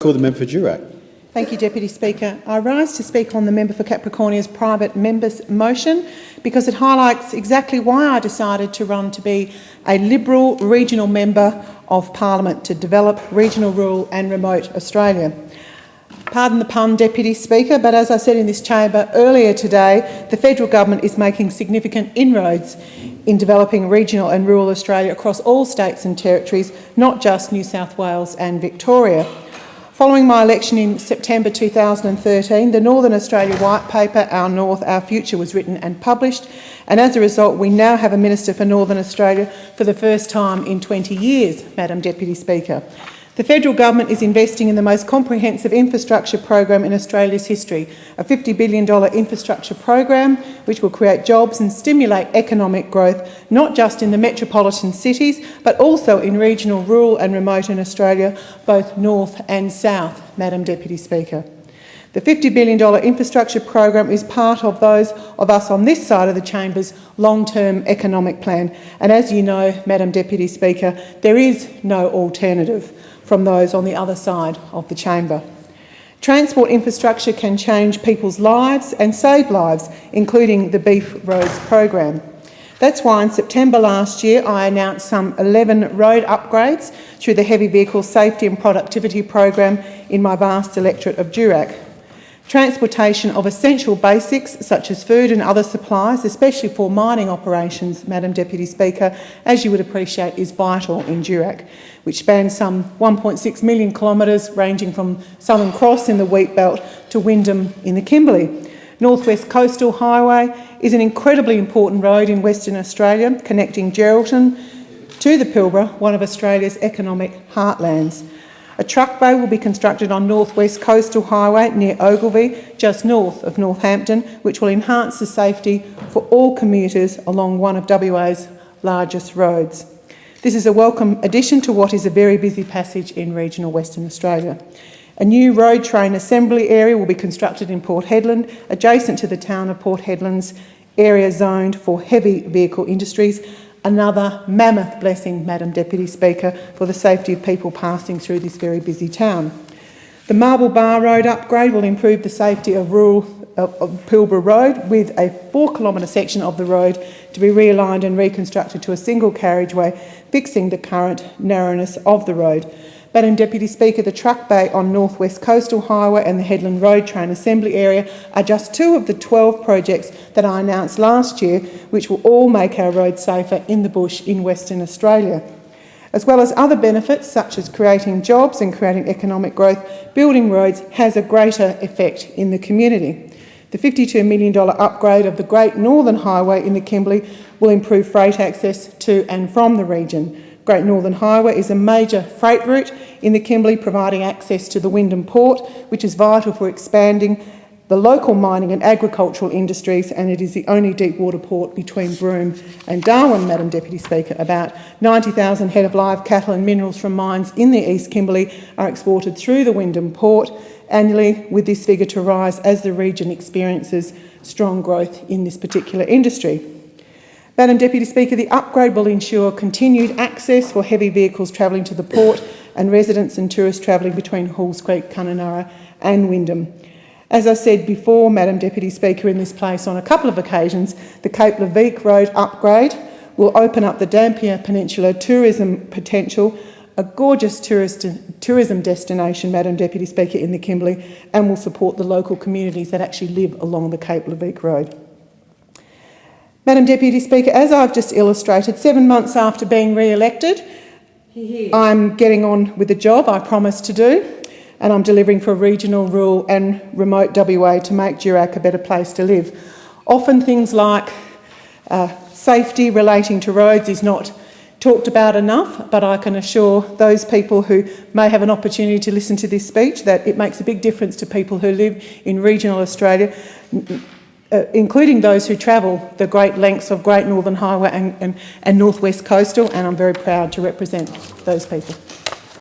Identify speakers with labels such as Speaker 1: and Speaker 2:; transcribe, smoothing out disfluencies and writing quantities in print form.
Speaker 1: Call the member for Durack.
Speaker 2: Thank you, Deputy Speaker. I rise to speak on the member for Capricornia's private member's motion because it highlights exactly why I decided to run to be a Liberal regional member of Parliament to develop regional, rural and remote Australia. Pardon the pun, Deputy Speaker, but as I said in this chamber earlier today, the federal government is making significant inroads in developing regional and rural Australia across all states and territories, not just New South Wales and Victoria. Following my election in September 2013, the Northern Australia White Paper, Our North, Our Future, was written and published, and as a result we now have a Minister for Northern Australia for the first time in 20 years, Madam Deputy Speaker. The federal government is investing in the most comprehensive infrastructure program in Australia's history, a $50 billion infrastructure program which will create jobs and stimulate economic growth, not just in the metropolitan cities, but also in regional, rural and remote in Australia, both north and south, Madam Deputy Speaker. The $50 billion infrastructure program is part of those of us on this side of the chamber's long-term economic plan, and as you know, Madam Deputy Speaker, there is no alternative from those on the other side of the chamber. Transport infrastructure can change people's lives and save lives, including the Beef Roads program. That's why in September last year I announced some 11 road upgrades through the Heavy Vehicle Safety and Productivity program in my vast electorate of Durack. Transportation of essential basics such as food and other supplies, especially for mining operations, Madam Deputy Speaker, as you would appreciate, is vital in Durack, which spans some 1.6 million kilometres ranging from Southern Cross in the Wheatbelt to Wyndham in the Kimberley. North West Coastal Highway is an incredibly important road in Western Australia, connecting Geraldton to the Pilbara, one of Australia's economic heartlands. A truck bay will be constructed on North West Coastal Highway near Ogilvie, just north of Northampton, which will enhance the safety for all commuters along one of WA's largest roads. This is a welcome addition to what is a very busy passage in regional Western Australia. A new road train assembly area will be constructed in Port Hedland, adjacent to the town of Port Hedland's area zoned for heavy vehicle industries. Another mammoth blessing, Madam Deputy Speaker, for the safety of people passing through this very busy town. The Marble Bar Road upgrade will improve the safety of rural Pilbara Road, with a 4-kilometre section of the road to be realigned and reconstructed to a single carriageway, fixing the current narrowness of the road. Madam Deputy Speaker, the truck bay on North West Coastal Highway and the Hedland Road Train Assembly area are just 2 of the 12 projects that I announced last year, which will all make our roads safer in the bush in Western Australia. As well as other benefits such as creating jobs and creating economic growth, building roads has a greater effect in the community. The $52 million upgrade of the Great Northern Highway in the Kimberley will improve freight access to and from the region. Great Northern Highway is a major freight route in the Kimberley, providing access to the Wyndham Port, which is vital for expanding the local mining and agricultural industries, and it is the only deep water port between Broome and Darwin, Madam Deputy Speaker. About 90,000 head of live cattle and minerals from mines in the East Kimberley are exported through the Wyndham Port annually, with this figure to rise as the region experiences strong growth in this particular industry. Madam Deputy Speaker, the upgrade will ensure continued access for heavy vehicles travelling to the port and residents and tourists travelling between Halls Creek, Kununurra and Wyndham. As I said before, Madam Deputy Speaker, in this place on a couple of occasions, the Cape Leveque Road upgrade will open up the Dampier Peninsula tourism potential, a gorgeous tourism destination, Madam Deputy Speaker, in the Kimberley, and will support the local communities that actually live along the Cape Leveque Road. Madam Deputy Speaker, as I've just illustrated, 7 months after being re-elected, I'm getting on with the job I promised to do, and I'm delivering for regional, rural and remote WA to make Durack a better place to live. Often things like safety relating to roads is not talked about enough, but I can assure those people who may have an opportunity to listen to this speech that it makes a big difference to people who live in regional Australia, including those who travel the great lengths of Great Northern Highway and North West Coastal, and I'm very proud to represent those people.